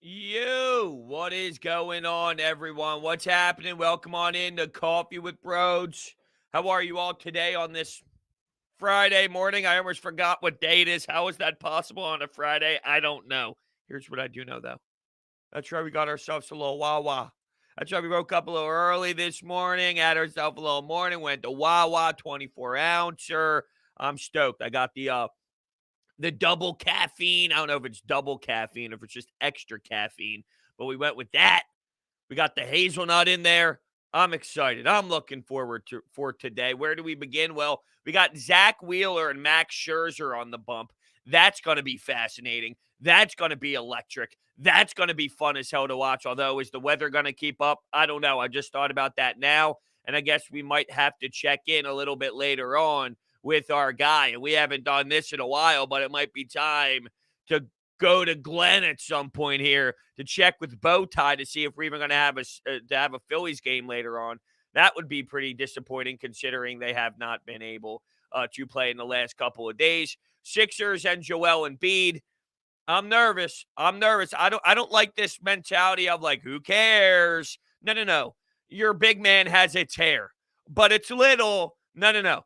What is going on, everyone? What's happening? Welcome on in to Coffee with Brodes. How are you all today on this Friday morning? I almost forgot what day it is. How is that possible on a Friday? I don't know. Here's what I do know, though. That's right, we got ourselves a little Wawa. That's right, we woke up a little early this morning, had ourselves a little morning, went to Wawa, 24-ouncer. I'm stoked. I got the double caffeine. I don't know if it's double caffeine, if it's just extra caffeine, but we went with that. We got the hazelnut in there. I'm excited. I'm looking forward for today. Where do we begin? Well, we got Zach Wheeler and Max Scherzer on the bump. That's going to be fascinating. That's going to be electric. That's going to be fun as hell to watch. Although, is the weather going to keep up? I don't know. I just thought about that now. And I guess we might have to check in a little bit later on with our guy. And we haven't done this in a while, but it might be time to go to Glenn at some point here to check with Bowtie to see if we're even going to have a Phillies game later on. That would be pretty disappointing considering they have not been able to play in the last couple of days. Sixers and Joel Embiid. I'm nervous. I don't like this mentality of like, who cares? No. Your big man has its hair, but it's little. No.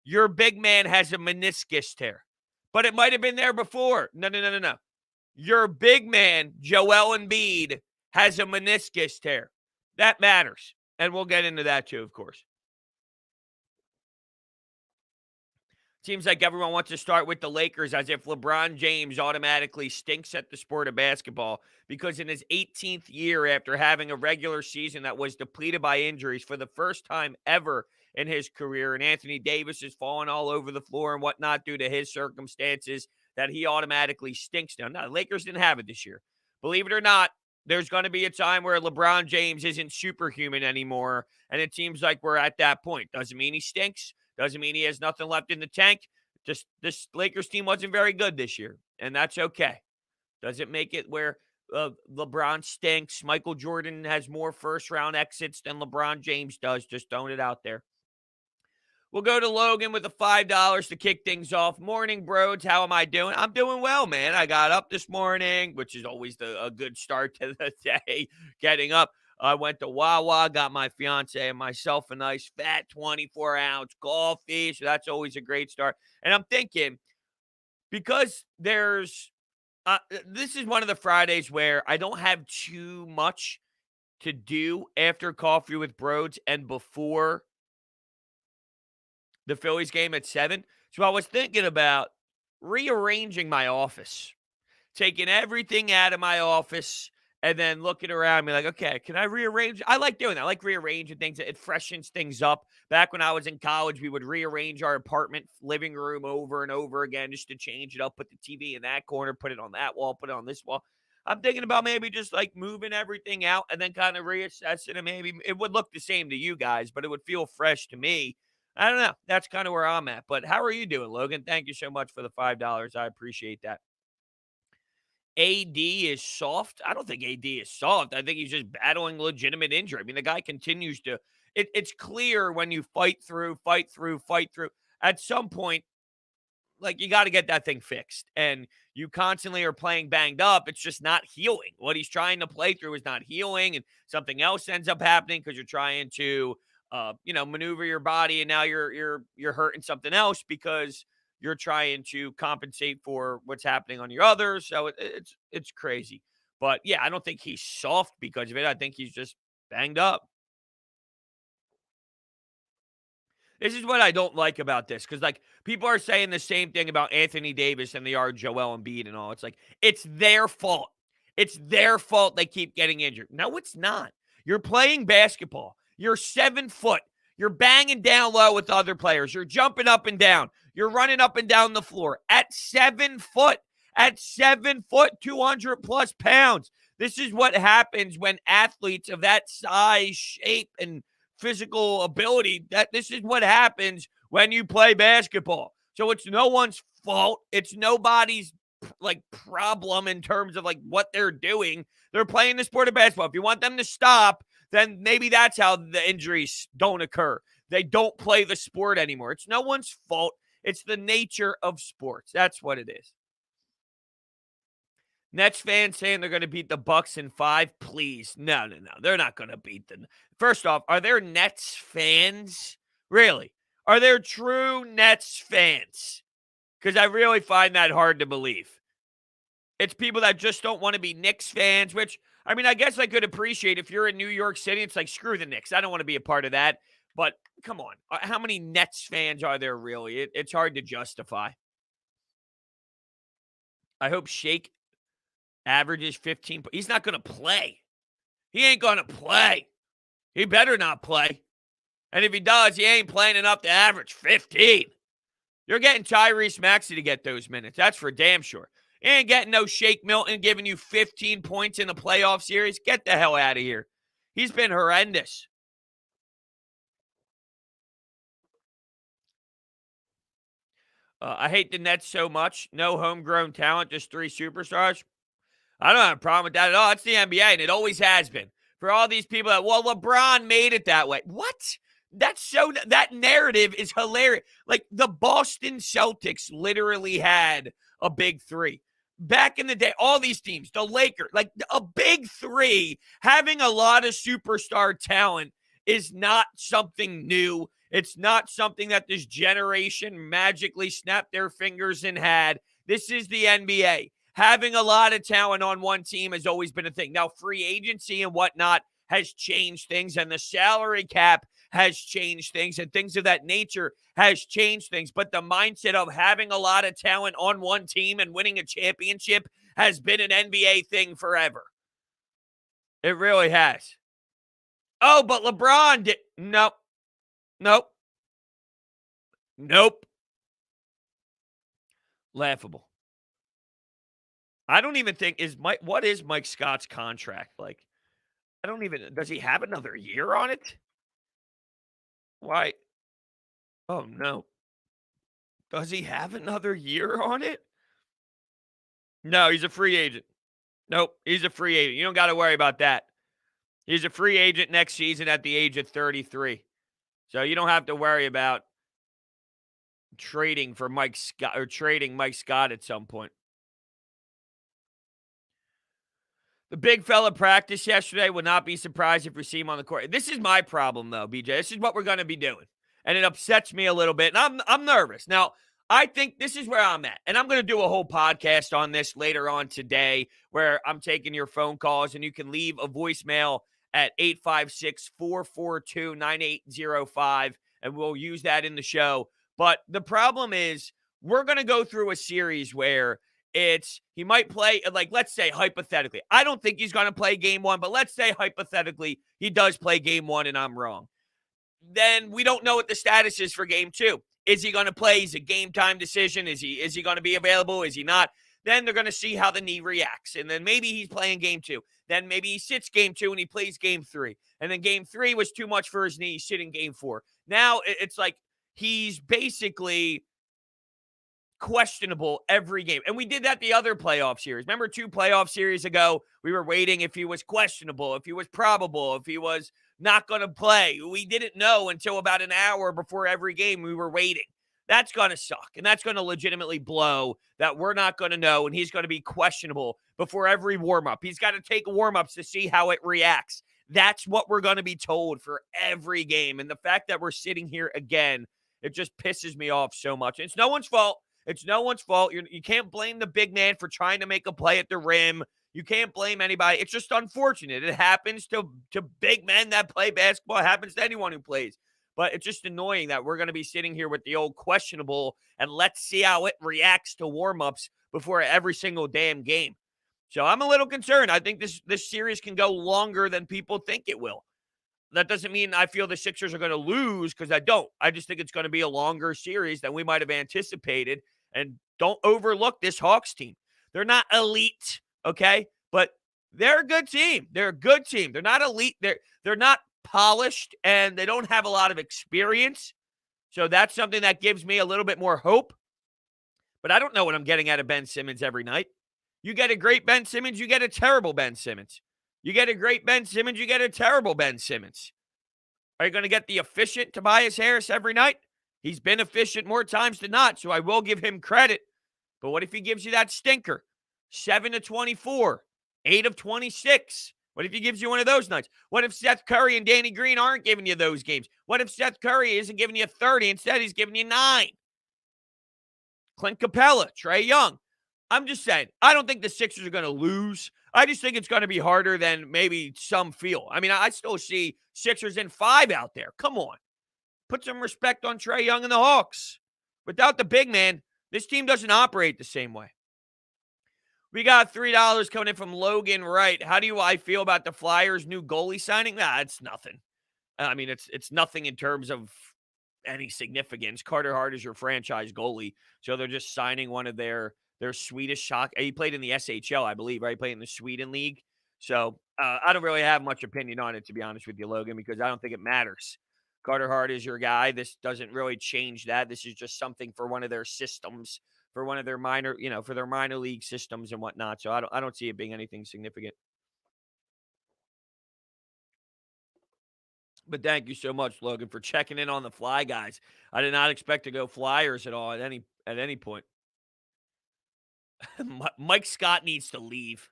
Your big man has a meniscus tear, but it might have been there before. No. Your big man, Joel Embiid, has a meniscus tear. That matters. And we'll get into that too, of course. Seems like everyone wants to start with the Lakers as if LeBron James automatically stinks at the sport of basketball because in his 18th year after having a regular season that was depleted by injuries for the first time ever in his career, and Anthony Davis is falling all over the floor and whatnot due to his circumstances, that he automatically stinks now. No, the Lakers didn't have it this year. Believe it or not, there's going to be a time where LeBron James isn't superhuman anymore, and it seems like we're at that point. Doesn't mean he stinks. Doesn't mean he has nothing left in the tank. Just this Lakers team wasn't very good this year, and that's okay. Doesn't make it where LeBron stinks. Michael Jordan has more first-round exits than LeBron James does. Just throwing it out there. We'll go to Logan with the $5 to kick things off. Morning, Brodes. How am I doing? I'm doing well, man. I got up this morning, which is always a good start to the day, getting up. I went to Wawa, got my fiance and myself a nice fat 24-ounce coffee. So that's always a great start. And I'm thinking, because this is one of the Fridays where I don't have too much to do after coffee with Brodes and before the Phillies game at 7. So I was thinking about rearranging my office, taking everything out of my office and then looking around me like, okay, can I rearrange? I like doing that. I like rearranging things. It freshens things up. Back when I was in college, we would rearrange our apartment living room over and over again just to change it up, put the TV in that corner, put it on that wall, put it on this wall. I'm thinking about maybe just like moving everything out and then kind of reassessing it. Maybe it would look the same to you guys, but it would feel fresh to me. I don't know. That's kind of where I'm at. But how are you doing, Logan? Thank you so much for the $5. I appreciate that. AD is soft. I don't think AD is soft. I think he's just battling legitimate injury. I mean, the guy continues to. It's clear when you fight through. At some point, like you got to get that thing fixed. And you constantly are playing banged up. It's just not healing. What he's trying to play through is not healing, and something else ends up happening because you're trying to, maneuver your body, and now you're hurting something else because you're trying to compensate for what's happening on your others. So it's crazy. But yeah, I don't think he's soft because of it. I think he's just banged up. This is what I don't like about this because, like, people are saying the same thing about Anthony Davis and they are Joel Embiid and all. It's like, it's their fault. It's their fault they keep getting injured. No, it's not. You're playing basketball. You're 7 foot. You're banging down low with other players. You're jumping up and down. You're running up and down the floor at 7 foot. At 7 foot, 200 plus pounds. This is what happens when athletes of that size, shape, and physical ability, that this is what happens when you play basketball. So it's no one's fault. It's nobody's like problem in terms of like what they're doing. They're playing the sport of basketball. If you want them to stop, then maybe that's how the injuries don't occur. They don't play the sport anymore. It's no one's fault. It's the nature of sports. That's what it is. Nets fans saying they're going to beat the Bucks in 5, please. No. They're not going to beat them. First off, are there Nets fans? Really? Are there true Nets fans? Because I really find that hard to believe. It's people that just don't want to be Knicks fans, which, I mean, I guess I could appreciate if you're in New York City. It's like, screw the Knicks. I don't want to be a part of that. But come on. How many Nets fans are there really? It's hard to justify. I hope Shake averages 15. He's not going to play. He ain't going to play. He better not play. And if he does, he ain't playing enough to average 15. You're getting Tyrese Maxey to get those minutes. That's for damn sure. You ain't getting no Shake Milton giving you 15 points in the playoff series. Get the hell out of here. He's been horrendous. I hate the Nets so much. No homegrown talent, just 3 superstars. I don't have a problem with that at all. It's the NBA, and it always has been. For all these people that, well, LeBron made it that way. What? That narrative is hilarious. Like, the Boston Celtics literally had a big 3. Back in the day, all these teams, the Lakers, like a big 3, having a lot of superstar talent is not something new. It's not something that this generation magically snapped their fingers and had. This is the NBA. Having a lot of talent on one team has always been a thing. Now, free agency and whatnot has changed things, and the salary cap has changed things, and things of that nature has changed things. But the mindset of having a lot of talent on one team and winning a championship has been an NBA thing forever. It really has. Oh, but LeBron did. Nope. Laughable. I don't even think what is Mike Scott's contract like? Does he have another year on it? Why? Oh, no. Does he have another year on it? No, he's a free agent. Nope, he's a free agent. You don't got to worry about that. He's a free agent next season at the age of 33. So you don't have to worry about trading for Mike Scott or trading Mike Scott at some point. The big fella practiced yesterday. Would not be surprised if we see him on the court. This is my problem, though, BJ. This is what we're going to be doing. And it upsets me a little bit. And I'm nervous. Now, I think this is where I'm at. And I'm going to do a whole podcast on this later on today where I'm taking your phone calls. And you can leave a voicemail at 856-442-9805. And we'll use that in the show. But the problem is we're going to go through a series where he might play, like, let's say hypothetically. I don't think he's going to play game 1, but let's say hypothetically he does play game 1 and I'm wrong. Then we don't know what the status is for game 2. Is he going to play? Is it game time decision? Is he going to be available? Is he not? Then they're going to see how the knee reacts. And then maybe he's playing game 2. Then maybe he sits game 2 and he plays game 3. And then game 3 was too much for his knee. He's sitting game 4. Now it's like he's basically questionable every game. And we did that the other playoff series. Remember 2 playoff series ago, we were waiting if he was questionable, if he was probable, if he was not going to play. We didn't know until about an hour before every game. We were waiting. That's going to suck. And that's going to legitimately blow that we're not going to know. And he's going to be questionable before every warm-up. He's got to take warm-ups to see how it reacts. That's what we're going to be told for every game. And the fact that we're sitting here again, it just pisses me off so much. And it's no one's fault. It's no one's fault. You can't blame the big man for trying to make a play at the rim. You can't blame anybody. It's just unfortunate. It happens to big men that play basketball. It happens to anyone who plays. But it's just annoying that we're going to be sitting here with the old questionable and let's see how it reacts to warm-ups before every single damn game. So I'm a little concerned. I think this series can go longer than people think it will. That doesn't mean I feel the Sixers are going to lose, because I don't. I just think it's going to be a longer series than we might have anticipated. And don't overlook this Hawks team. They're not elite, okay? But they're a good team. They're a good team. They're not elite. They're not polished, and they don't have a lot of experience. So that's something that gives me a little bit more hope. But I don't know what I'm getting out of Ben Simmons every night. You get a great Ben Simmons, you get a terrible Ben Simmons. You get a great Ben Simmons, you get a terrible Ben Simmons. Are you going to get the efficient Tobias Harris every night? He's been efficient more times than not, so I will give him credit. But what if he gives you that stinker? 7 to 24, 8 of 26. What if he gives you one of those nights? What if Seth Curry and Danny Green aren't giving you those games? What if Seth Curry isn't giving you 30, instead he's giving you 9? Clint Capella, Trae Young. I'm just saying, I don't think the Sixers are going to lose. I just think it's going to be harder than maybe some feel. I mean, I still see Sixers in 5 out there. Come on. Put some respect on Trae Young and the Hawks. Without the big man, this team doesn't operate the same way. We got $3 coming in from Logan Wright. How do I feel about the Flyers' new goalie signing? Nah, it's nothing. I mean, it's nothing in terms of any significance. Carter Hart is your franchise goalie, so they're just signing one of their Swedish shock. He played in the SHL, I believe, right? He played in the Sweden League. So I don't really have much opinion on it, to be honest with you, Logan, because I don't think it matters. Carter Hart is your guy. This doesn't really change that. This is just something for one of their systems, for one of their minor, for their minor league systems and whatnot. So I don't see it being anything significant. But thank you so much, Logan, for checking in on the Fly guys. I did not expect to go Flyers at all at any point. Mike Scott needs to leave.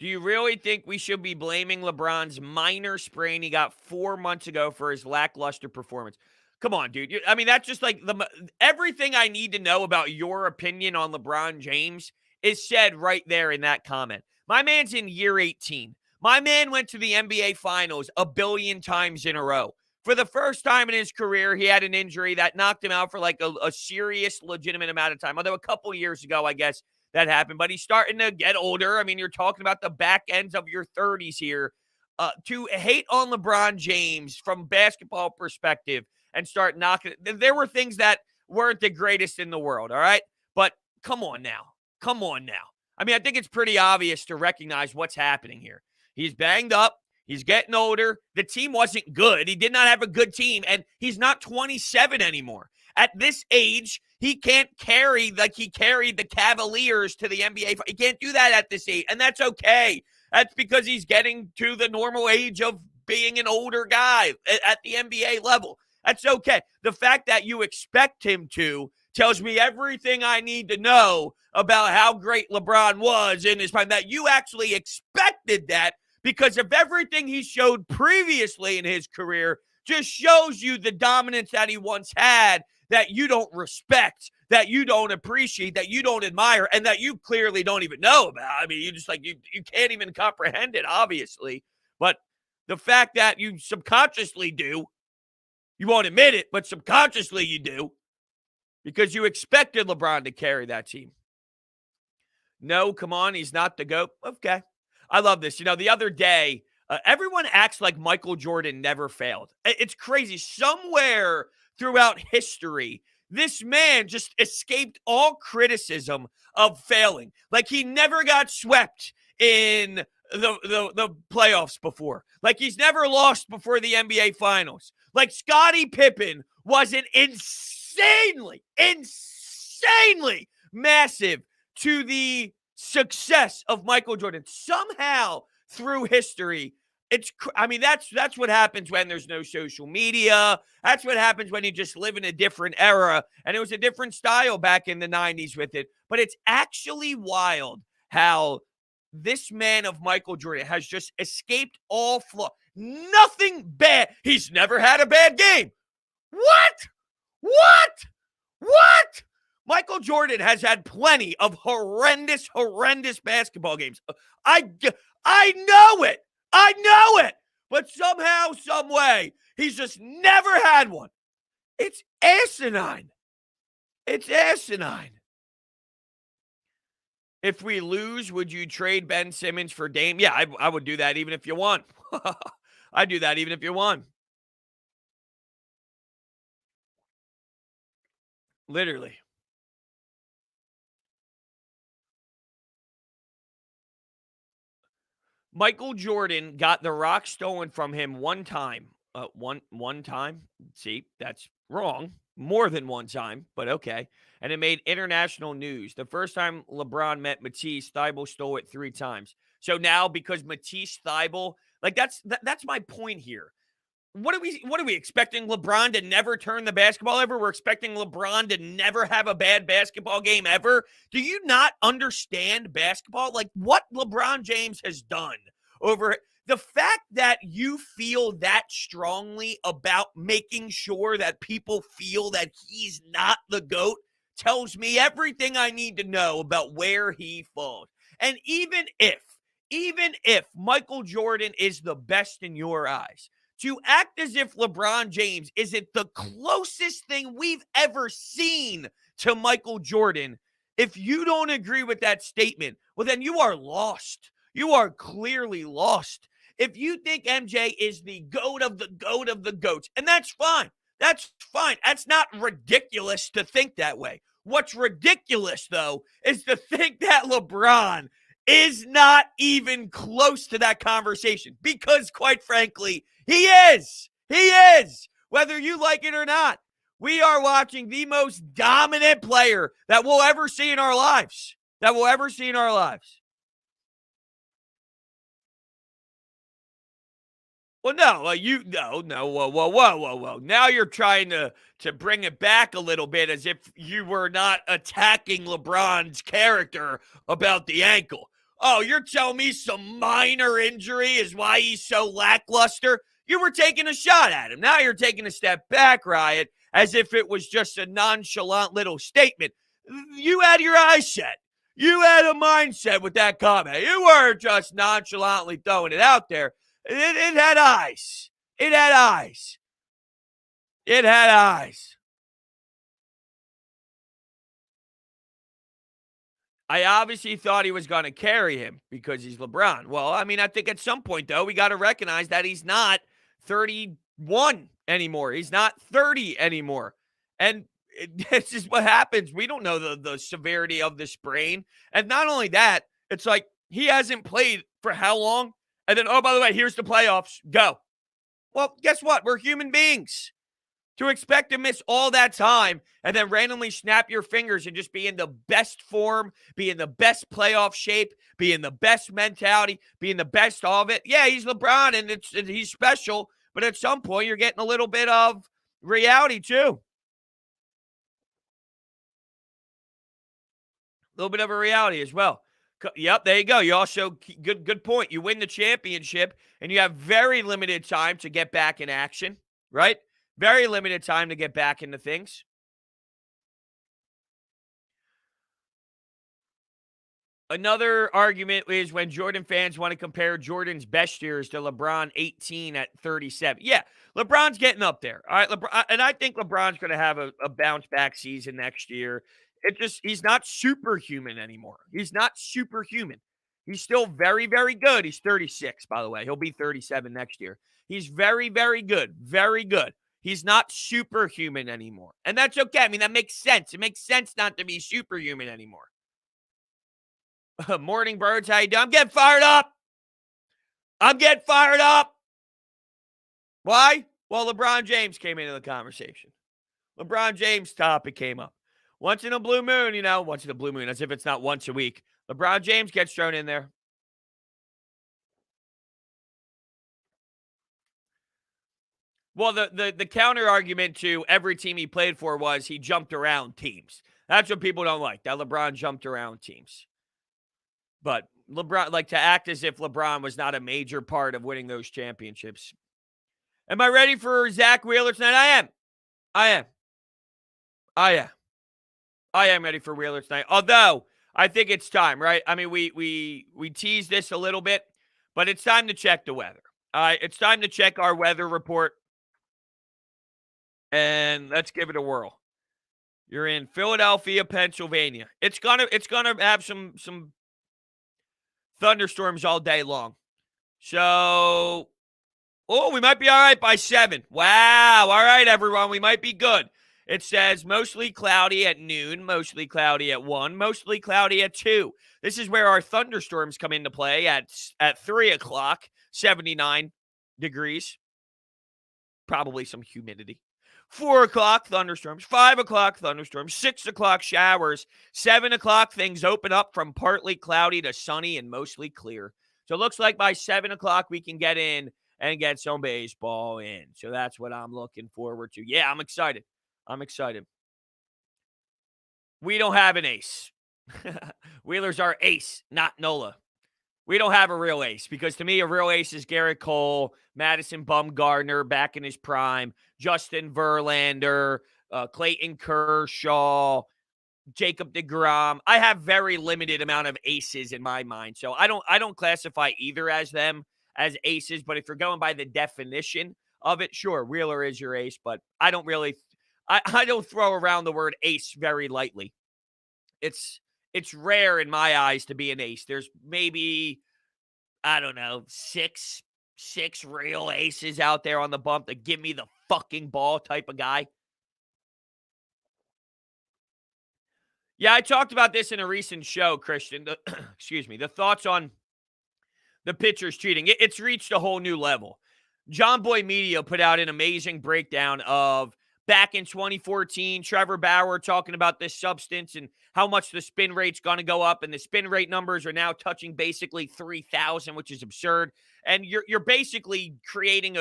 Do you really think we should be blaming LeBron's minor sprain he got 4 months ago for his lackluster performance? Come on, dude. I mean, that's just like everything I need to know about your opinion on LeBron James is said right there in that comment. My man's in year 18. My man went to the NBA Finals a billion times in a row. For the first time in his career, he had an injury that knocked him out for like a serious, legitimate amount of time. Although a couple years ago, I guess, that happened. But he's starting to get older. I mean, you're talking about the back ends of your 30s here. To hate on LeBron James from basketball perspective and start knocking – there were things that weren't the greatest in the world, all right? But come on now. Come on now. I mean, I think it's pretty obvious to recognize what's happening here. He's banged up. He's getting older. The team wasn't good. He did not have a good team, and he's not 27 anymore. At this age, he can't carry like he carried the Cavaliers to the NBA. He can't do that at this age, and that's okay. That's because he's getting to the normal age of being an older guy at the NBA level. That's okay. The fact that you expect him to tells me everything I need to know about how great LeBron was in his prime, that you actually expected that because of everything he showed previously in his career just shows you the dominance that he once had that you don't respect, that you don't appreciate, that you don't admire, and that you clearly don't even know about. I mean, you just like, you can't even comprehend it, obviously. But the fact that you subconsciously do, you won't admit it, but subconsciously you do, because you expected LeBron to carry that team. No, come on, he's not the GOAT. Okay. I love this. The other day, everyone acts like Michael Jordan never failed. It's crazy. Somewhere throughout history, this man just escaped all criticism of failing. Like he never got swept in the playoffs before. Like he's never lost before the NBA Finals. Like Scottie Pippen was an insanely massive to the success of Michael Jordan. Somehow through history, that's what happens when there's no social media. That's what happens when you just live in a different era. And it was a different style back in the 90s with it. But it's actually wild how this man of Michael Jordan has just escaped all flaw. Nothing bad. He's never had a bad game. What? Michael Jordan has had plenty of horrendous basketball games. I know it. But somehow, some way, he's just never had one. It's asinine. If we lose, would you trade Ben Simmons for Dame? Yeah, I would do that even if you won. I'd do that even if you won. Literally. Michael Jordan got the rock stolen from him one time. One time? See, that's wrong. More than one time, but okay. And it made international news. The first time LeBron met Matisse, Thybulle stole it 3 times. So now, because Matisse Thybulle, like that's my point here. What are we expecting LeBron to never turn the basketball ever? We're expecting LeBron to never have a bad basketball game ever. Do you not understand basketball? Like what LeBron James has done over the fact that you feel that strongly about making sure that people feel that he's not the GOAT tells me everything I need to know about where he falls. And even if Michael Jordan is the best in your eyes, to act as if LeBron James isn't the closest thing we've ever seen to Michael Jordan, if you don't agree with that statement, well, then you are lost. You are clearly lost. If you think MJ is the GOAT of the GOAT of the GOATs, and that's fine. That's fine. That's not ridiculous to think that way. What's ridiculous, though, is to think that LeBron is not even close to that conversation because, quite frankly, he is. He is. Whether you like it or not, we are watching the most dominant player that we'll ever see in our lives. Well, no, no. Whoa. Now you're trying to bring it back a little bit as if you were not attacking LeBron's character about the ankle. Oh, you're telling me some minor injury is why he's so lackluster? You were taking a shot at him. Now you're taking a step back, Riot, as if it was just a nonchalant little statement. You had your eyes set. You had a mindset with that comment. You weren't just nonchalantly throwing it out there. It had eyes. It had eyes. It had eyes. I obviously thought he was going to carry him because he's LeBron. Well, I mean, I think at some point, though, we got to recognize that he's not 31 anymore. He's not 30 anymore. And this is what happens. We don't know the severity of the sprain. And not only that, it's like he hasn't played for how long? And then, oh, by the way, here's the playoffs. Go. Well, guess what? We're human beings. To expect to miss all that time and then randomly snap your fingers and just be in the best form, be in the best playoff shape, be in the best mentality, be in the best of it. Yeah, he's LeBron and he's special, but at some point you're getting a little bit of reality too. A little bit of a reality as well. Yep, there you go. You also good point. You win the championship and you have very limited time to get back in action, right? Very limited time to get back into things. Another argument is when Jordan fans want to compare Jordan's best years to LeBron 18 at 37. Yeah, LeBron's getting up there. All right, LeBron, and I think LeBron's going to have a bounce back season next year. He's not superhuman anymore. He's not superhuman. He's still very, very good. He's 36, by the way. He'll be 37 next year. He's very, very good. Very good. He's not superhuman anymore. And that's okay. I mean, that makes sense. It makes sense not to be superhuman anymore. Morning, Brodes. How you doing? I'm getting fired up. Why? Well, LeBron James came into the conversation. LeBron James' topic came up. Once in a blue moon, as if it's not once a week. LeBron James gets thrown in there. Well, the counter argument to every team he played for was he jumped around teams. That's what people don't like, that LeBron jumped around teams. But LeBron, like to act as if LeBron was not a major part of winning those championships. Am I ready for Zach Wheeler tonight? I am ready for Wheeler tonight. Although, I think it's time, right? I mean, we teased this a little bit, but it's time to check the weather. All right, it's time to check our weather report. And let's give it a whirl. You're in Philadelphia, Pennsylvania. It's gonna have some thunderstorms all day long. So, we might be all right by 7. Wow. All right, everyone. We might be good. It says mostly cloudy at noon, mostly cloudy at 1, mostly cloudy at 2. This is where our thunderstorms come into play at 3 o'clock, 79 degrees. Probably some humidity. 4 o'clock, thunderstorms. 5 o'clock, thunderstorms. 6 o'clock, showers. 7 o'clock, things open up from partly cloudy to sunny and mostly clear. So it looks like by 7 o'clock, we can get in and get some baseball in. So that's what I'm looking forward to. Yeah, I'm excited. I'm excited. We don't have an ace. Wheeler's our ace, not Nola. We don't have a real ace because to me, a real ace is Garrett Cole, Madison Bumgarner back in his prime, Justin Verlander, Clayton Kershaw, Jacob deGrom. I have very limited amount of aces in my mind, so I don't classify either as them as aces. But if you're going by the definition of it, sure, Wheeler is your ace. But I don't really, I don't throw around the word ace very lightly. It's it's rare in my eyes to be an ace. There's maybe I don't know six real aces out there on the bump that give me the fucking ball type of guy. Yeah, I talked about this in a recent show, Christian. Excuse me. The thoughts on the pitchers cheating. It's reached a whole new level. John Boy Media put out an amazing breakdown of back in 2014, Trevor Bauer talking about this substance and how much the spin rate's going to go up. And the spin rate numbers are now touching basically 3,000, which is absurd. And you're basically creating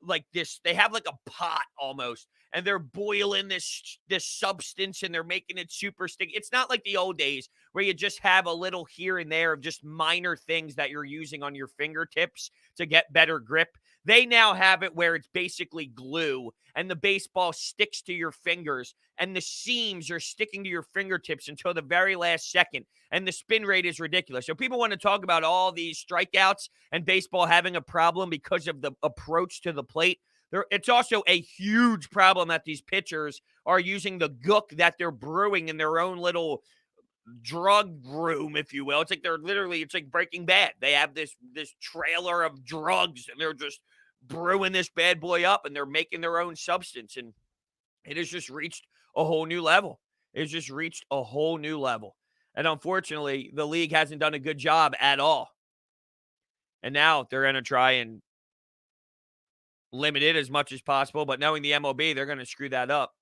like this. They have like a pot almost, and they're boiling this substance and they're making it super sticky. It's not like the old days where you just have a little here and there of just minor things that you're using on your fingertips to get better grip. They now have it where it's basically glue and the baseball sticks to your fingers and the seams are sticking to your fingertips until the very last second. And the spin rate is ridiculous. So people want to talk about all these strikeouts and baseball having a problem because of the approach to the plate. It's also a huge problem that these pitchers are using the gook that they're brewing in their own little drug room, if you will. It's like it's like Breaking Bad. They have this trailer of drugs and they're just brewing this bad boy up and they're making their own substance. And it has just reached a whole new level. It's just reached a whole new level. And unfortunately, the league hasn't done a good job at all. And now they're going to try and limit it as much as possible. But knowing the MLB, they're going to screw that up.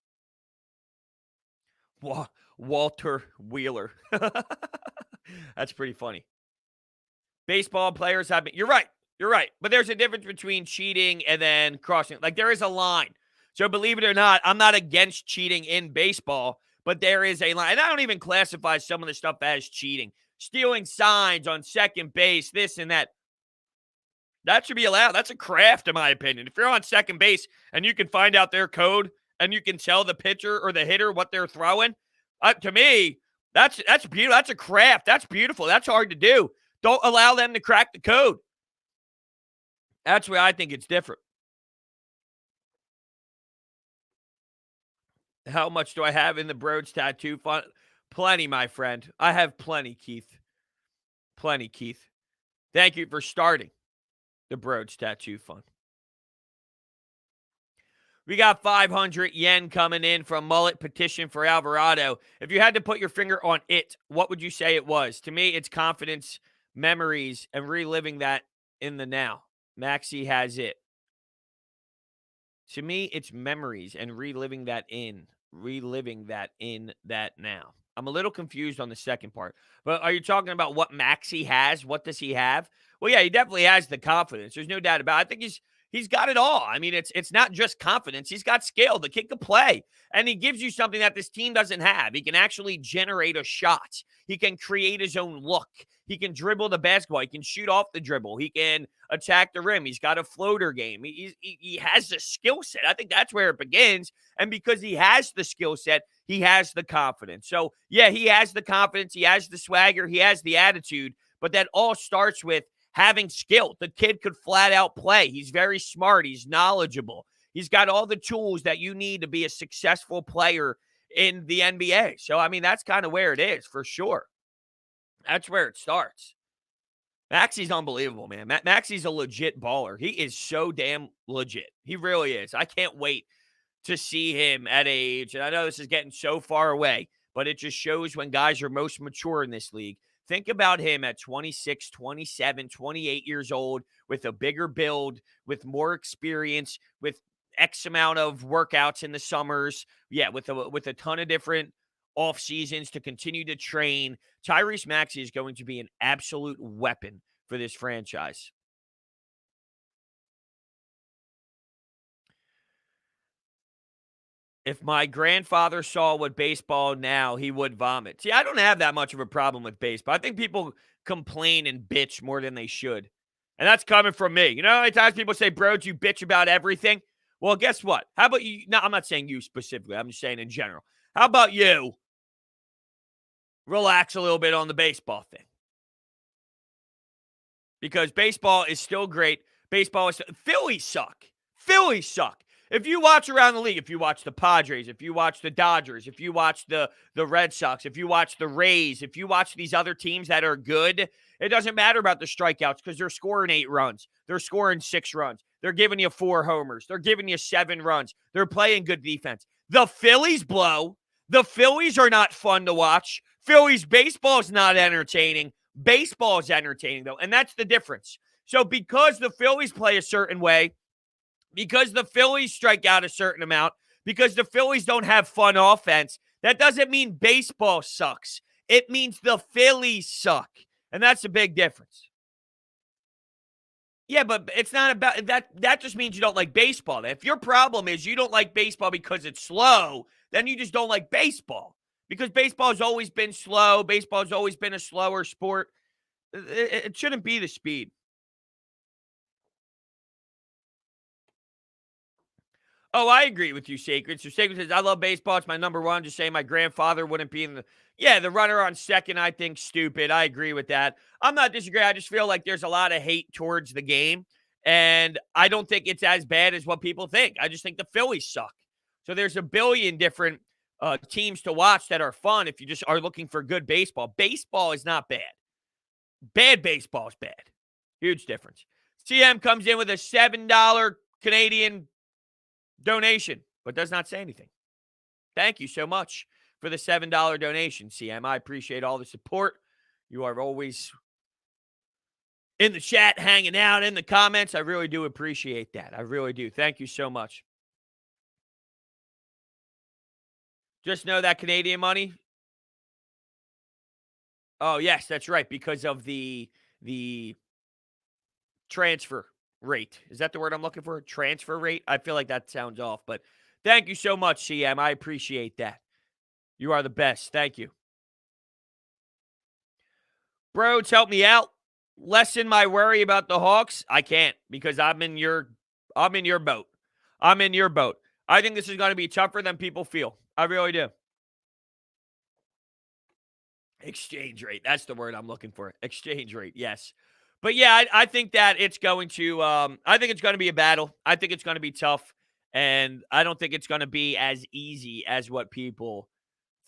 Walter Wheeler. That's pretty funny. Baseball players have been. You're right. You're right. But there's a difference between cheating and then crossing. Like there is a line. So believe it or not, I'm not against cheating in baseball, but there is a line. And I don't even classify some of the stuff as cheating. Stealing signs on second base, this and that. That should be allowed. That's a craft, in my opinion. If you're on second base and you can find out their code and you can tell the pitcher or the hitter what they're throwing, to me, that's beautiful. That's a craft. That's beautiful. That's hard to do. Don't allow them to crack the code. That's where I think it's different. How much do I have in the Brodes tattoo fund? Plenty, my friend. I have plenty, Keith. Plenty, Keith. Thank you for starting the Brodes tattoo fund. We got 500 yen coming in from Mullet Petition for Alvarado. If you had to put your finger on it, what would you say it was? To me, it's confidence, memories, and reliving that in the now. Maxie has it. To me, it's memories and reliving that in that now. I'm a little confused on the second part. But are you talking about what Maxie has? What does he have? Well, yeah, he definitely has the confidence. There's no doubt about it. I think he's got it all. I mean, it's not just confidence. He's got skill. The kid can play. And he gives you something that this team doesn't have. He can actually generate a shot. He can create his own look. He can dribble the basketball. He can shoot off the dribble. He can attack the rim. He's got a floater game. He has the skill set. I think that's where it begins. And because he has the skill set, he has the confidence. So, yeah, he has the confidence. He has the swagger. He has the attitude. But that all starts with having skill. The kid could flat out play. He's very smart. He's knowledgeable. He's got all the tools that you need to be a successful player in the NBA. So, I mean, that's kind of where it is for sure. That's where it starts. Maxie's unbelievable, man. Maxie's a legit baller. He is so damn legit. He really is. I can't wait to see him at age. And I know this is getting so far away, but it just shows when guys are most mature in this league. Think about him at 26, 27, 28 years old with a bigger build, with more experience, with X amount of workouts in the summers. Yeah, with a ton of different off seasons to continue to train. Tyrese Maxey is going to be an absolute weapon for this franchise. If my grandfather saw what baseball now, he would vomit. See, I don't have that much of a problem with baseball. I think people complain and bitch more than they should. And that's coming from me. You know how many times people say, Brodes, you bitch about everything? Well, guess what? How about you? No, I'm not saying you specifically. I'm just saying in general. How about you relax a little bit on the baseball thing? Because baseball is still great. Phillies suck. Phillies suck. If you watch around the league, if you watch the Padres, if you watch the Dodgers, if you watch the Red Sox, if you watch the Rays, if you watch these other teams that are good, it doesn't matter about the strikeouts because they're scoring 8 runs. They're scoring 6 runs. They're giving you 4 homers. They're giving you 7 runs. They're playing good defense. The Phillies blow. The Phillies are not fun to watch. Phillies baseball is not entertaining. Baseball is entertaining, though, and that's the difference. So because the Phillies play a certain way, because the Phillies strike out a certain amount, because the Phillies don't have fun offense, that doesn't mean baseball sucks. It means the Phillies suck, and that's a big difference. Yeah, but it's not about that. That just means you don't like baseball. If your problem is you don't like baseball because it's slow, then you just don't like baseball. Because baseball has always been slow. Baseball has always been a slower sport. It shouldn't be the speed. Oh, I agree with you, Sacred. So Sacred says, I love baseball. It's my number one. Just saying my grandfather wouldn't be in the. Yeah, the runner on second, I think, stupid. I agree with that. I'm not disagreeing. I just feel like there's a lot of hate towards the game. And I don't think it's as bad as what people think. I just think the Phillies suck. So there's a billion different teams to watch that are fun if you just are looking for good baseball. Baseball is not bad. Bad baseball is bad. Huge difference. CM comes in with a $7 Canadian donation, but does not say anything. Thank you so much for the $7 donation, CM. I appreciate all the support. You are always in the chat, hanging out in the comments. I really do appreciate that. I really do. Thank you so much. Just know that Canadian money. Oh, yes, that's right. Because of the transfer rate. Is that the word I'm looking for? Transfer rate? I feel like that sounds off, but thank you so much, CM. I appreciate that. You are the best. Thank you. Brodes, help me out. Lessen my worry about the Hawks. I can't because I'm in your boat. I'm in your boat. I think this is going to be tougher than people feel. I really do. Exchange rate. That's the word I'm looking for. Exchange rate. Yes. But yeah, I think that it's going to I think it's going to be a battle. I think it's going to be tough. And I don't think it's going to be as easy as what people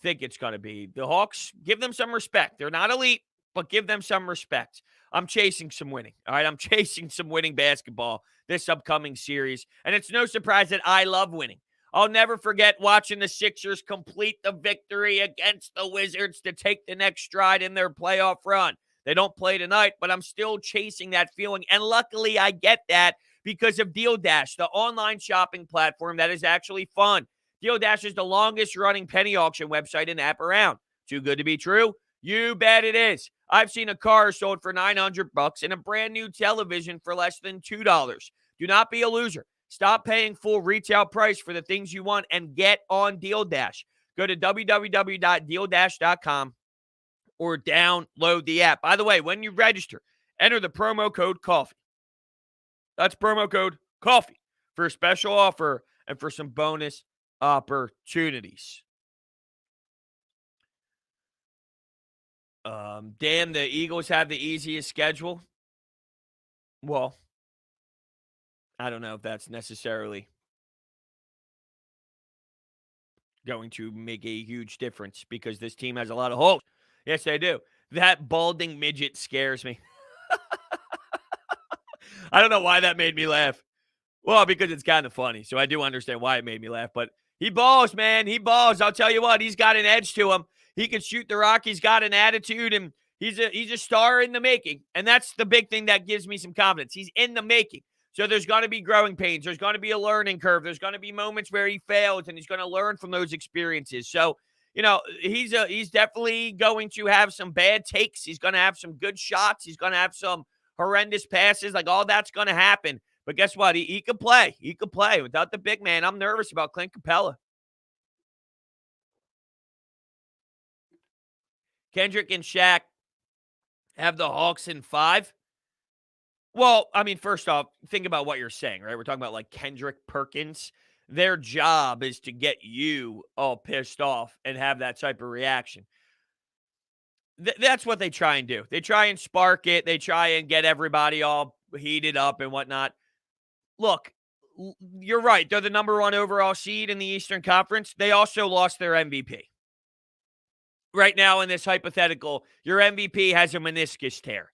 think it's going to be. The Hawks, give them some respect. They're not elite, but give them some respect. I'm chasing some winning. All right. I'm chasing some winning basketball this upcoming series. And it's no surprise that I love winning. I'll never forget watching the Sixers complete the victory against the Wizards to take the next stride in their playoff run. They don't play tonight, but I'm still chasing that feeling. And luckily, I get that because of Deal Dash, the online shopping platform that is actually fun. Deal Dash is the longest running penny auction website and app around. Too good to be true? You bet it is. I've seen a car sold for $900 and a brand new television for less than $2. Do not be a loser. Stop paying full retail price for the things you want and get on Deal Dash. Go to www.dealdash.com or download the app. By the way, when you register, enter the promo code COFFEE. That's promo code COFFEE for a special offer and for some bonus opportunities. Damn, the Eagles have the easiest schedule. Well, I don't know if that's necessarily going to make a huge difference because this team has a lot of holes. Yes, they do. That balding midget scares me. I don't know why that made me laugh. Well, because it's kind of funny, so I do understand why it made me laugh. But he balls, man. He balls. I'll tell you what, he's got an edge to him. He can shoot the rock. He's got an attitude, and he's a star in the making. And that's the big thing that gives me some confidence. He's in the making. So there's going to be growing pains. There's going to be a learning curve. There's going to be moments where he fails, and he's going to learn from those experiences. So, you know, he's definitely going to have some bad takes. He's going to have some good shots. He's going to have some horrendous passes. Like, all that's going to happen. But guess what? He could play. He could play. Without the big man, I'm nervous about Clint Capella. Kendrick and Shaq have the Hawks in 5. Well, I mean, first off, think about what you're saying, right? We're talking about like Kendrick Perkins. Their job is to get you all pissed off and have that type of reaction. That's what they try and do. They try and spark it. They try and get everybody all heated up and whatnot. Look, you're right. They're the number 1 overall seed in the Eastern Conference. They also lost their MVP. Right now, in this hypothetical, your MVP has a meniscus tear.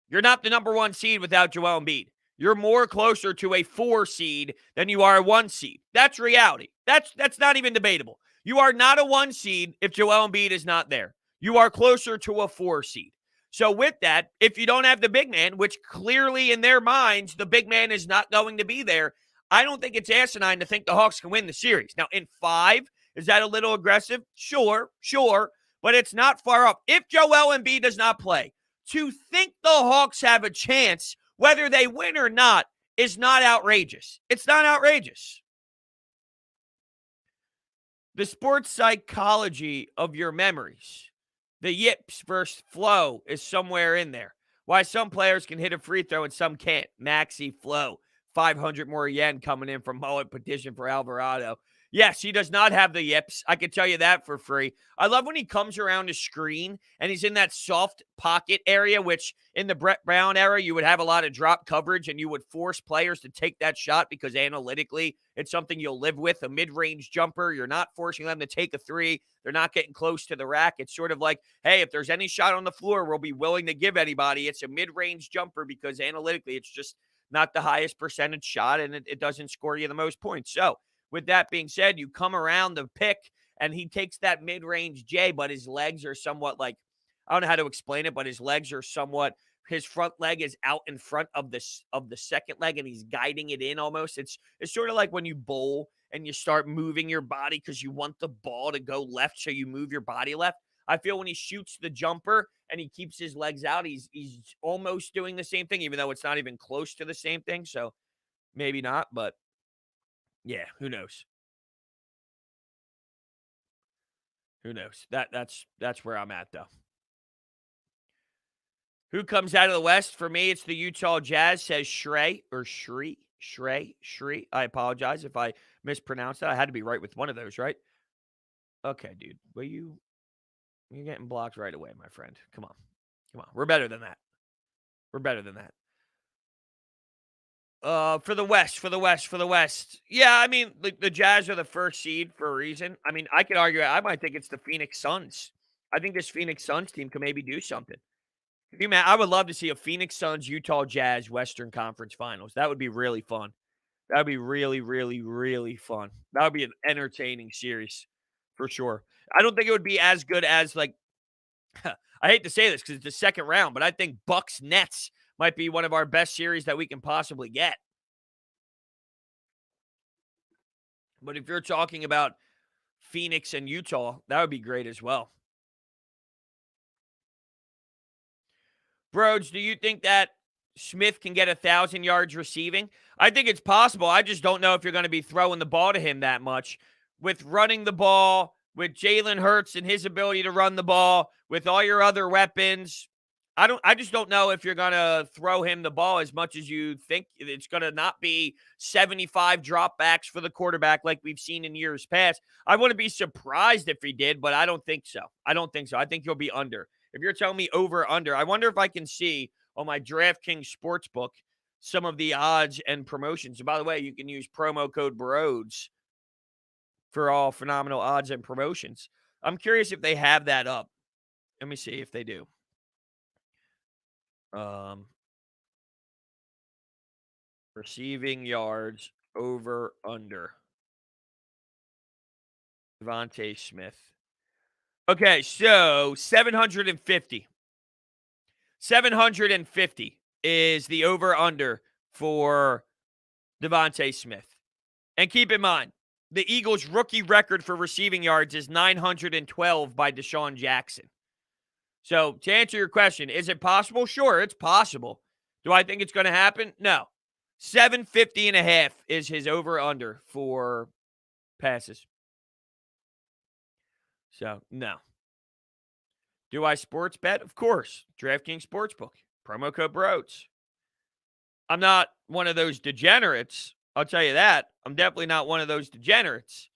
You're not the number 1 seed without Joel Embiid. You're more closer to a 4 seed than you are a 1 seed. That's reality. That's not even debatable. You are not a 1 seed if Joel Embiid is not there. You are closer to a 4 seed. So with that, if you don't have the big man, which clearly in their minds, the big man is not going to be there, I don't think it's asinine to think the Hawks can win the series. Now, in 5, is that a little aggressive? Sure, but it's not far off. If Joel Embiid does not play, to think the Hawks have a chance, whether they win or not, is not outrageous. It's not outrageous. The sports psychology of your memories, the yips versus flow, is somewhere in there. Why some players can hit a free throw and some can't. Maxi Flow, 500 more yen coming in from Mullet petition for Alvarado. Yes, he does not have the yips. I can tell you that for free. I love when he comes around the screen and he's in that soft pocket area, which in the Brett Brown era, you would have a lot of drop coverage and you would force players to take that shot because analytically, it's something you'll live with. A mid-range jumper, you're not forcing them to take a 3. They're not getting close to the rack. It's sort of like, hey, if there's any shot on the floor, we'll be willing to give anybody. It's a mid-range jumper because analytically, it's just not the highest percentage shot and it doesn't score you the most points. So, with that being said, you come around the pick and he takes that mid-range J, but his legs are somewhat like, I don't know how to explain it, but his legs are somewhat, his front leg is out in front of the second leg and he's guiding it in almost. It's sort of like when you bowl and you start moving your body because you want the ball to go left, so you move your body left. I feel when he shoots the jumper and he keeps his legs out, he's almost doing the same thing, even though it's not even close to the same thing. So maybe not, but yeah, who knows? Who knows? That's where I'm at though. Who comes out of the West? For me, it's the Utah Jazz, says Shrey or Shrey. I apologize if I mispronounced that. I had to be right with one of those, right? Okay, dude. You're getting blocked right away, my friend. Come on. We're better than that. For the West. Yeah, I mean, the Jazz are the first seed for a reason. I mean, I could argue, I might think it's the Phoenix Suns. I think this Phoenix Suns team can maybe do something. I would love to see a Phoenix Suns Utah Jazz Western Conference Finals. That would be really fun. That would be really, really, really fun. That would be an entertaining series for sure. I don't think it would be as good as like I hate to say this because it's the second round, but I think Bucks Nets might be one of our best series that we can possibly get. But if you're talking about Phoenix and Utah, that would be great as well. Brodes, do you think that Smith can get 1,000 yards receiving? I think it's possible. I just don't know if you're going to be throwing the ball to him that much. With running the ball, with Jalen Hurts and his ability to run the ball, with all your other weapons, I just don't know if you're going to throw him the ball as much as you think. It's going to not be 75 dropbacks for the quarterback like we've seen in years past. I wouldn't be surprised if he did, but I don't think so. I think he'll be under. If you're telling me over, under, I wonder if I can see on my DraftKings Sportsbook some of the odds and promotions. And by the way, you can use promo code Brodes for all phenomenal odds and promotions. I'm curious if they have that up. Let me see if they do. Receiving yards over under. Devontae Smith. Okay, so 750. 750 is the over under for Devontae Smith. And keep in mind, the Eagles' rookie record for receiving yards is 912 by Deshaun Jackson. So to answer your question, is it possible? Sure, it's possible. Do I think it's going to happen? No. 750.5 is his over-under for passes. So, no. Do I sports bet? Of course. DraftKings Sportsbook. Promo code Brodes. I'm not one of those degenerates. I'll tell you that. I'm definitely not one of those degenerates.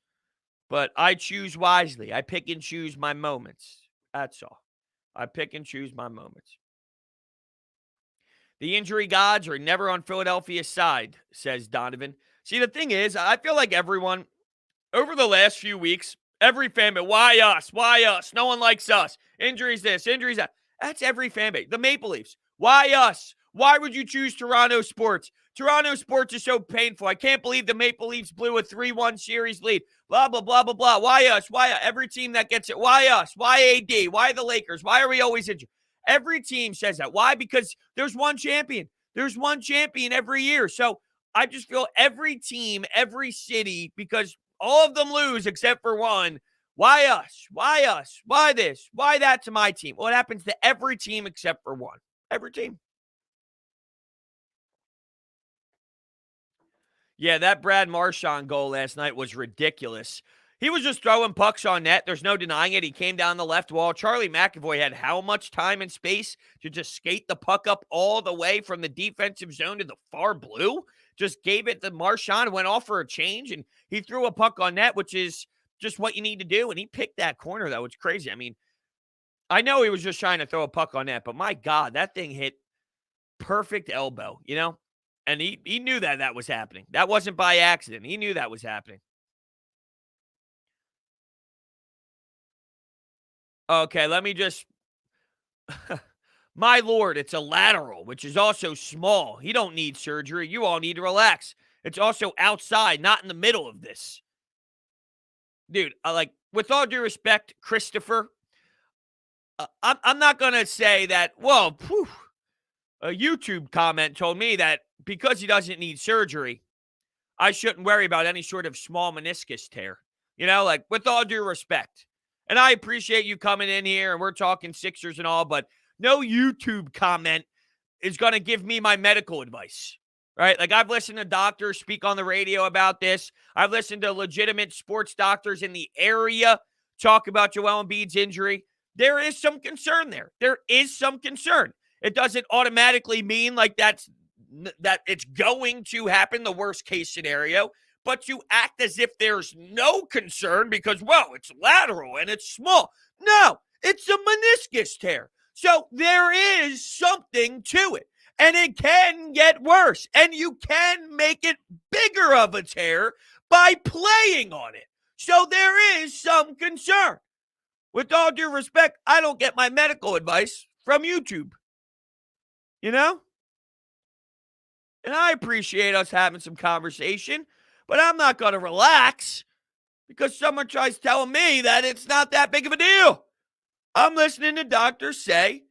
But I choose wisely. I pick and choose my moments. That's all. I pick and choose my moments. The injury gods are never on Philadelphia's side, says Donovan. See, the thing is, I feel like everyone, over the last few weeks, every fan base, why us? Why us? No one likes us. Injuries this, injuries that. That's every fan base. The Maple Leafs, why us? Why would you choose Toronto sports? Toronto sports is so painful. I can't believe the Maple Leafs blew a 3-1 series lead. Blah, blah, blah, blah, blah. Why us? Why every team that gets it? Why us? Why AD? Why the Lakers? Why are we always injured? Every team says that. Why? Because there's one champion. There's one champion every year. So I just feel every team, every city, because all of them lose except for one. Why us? Why us? Why this? Why that to my team? Well, it happens to every team except for one. Every team. Yeah, that Brad Marchand goal last night was ridiculous. He was just throwing pucks on net. There's no denying it. He came down the left wall. Charlie McAvoy had how much time and space to just skate the puck up all the way from the defensive zone to the far blue? Just gave it to Marchand, went off for a change, and he threw a puck on net, which is just what you need to do. And he picked that corner, though. It's crazy. I mean, I know he was just trying to throw a puck on net, but my God, that thing hit perfect elbow, you know? And he knew that was happening. That wasn't by accident. He knew that was happening. Okay, let me just my lord, it's a lateral, which is also small. He don't need surgery. You all need to relax. It's also outside, not in the middle of this. Dude, with all due respect, Christopher, I'm not going to say that, well, a YouTube comment told me that because he doesn't need surgery, I shouldn't worry about any sort of small meniscus tear. You know, with all due respect. And I appreciate you coming in here and we're talking Sixers and all, but no YouTube comment is going to give me my medical advice, right? I've listened to doctors speak on the radio about this. I've listened to legitimate sports doctors in the area talk about Joel Embiid's injury. There is some concern there. There is some concern. It doesn't automatically mean that it's going to happen, the worst case scenario, but to act as if there's no concern because, well, it's lateral and it's small. No, it's a meniscus tear. So there is something to it, and it can get worse, and you can make it bigger of a tear by playing on it. So there is some concern. With all due respect, I don't get my medical advice from YouTube. You know? And I appreciate us having some conversation, but I'm not going to relax because someone tries telling me that it's not that big of a deal. I'm listening to doctors say,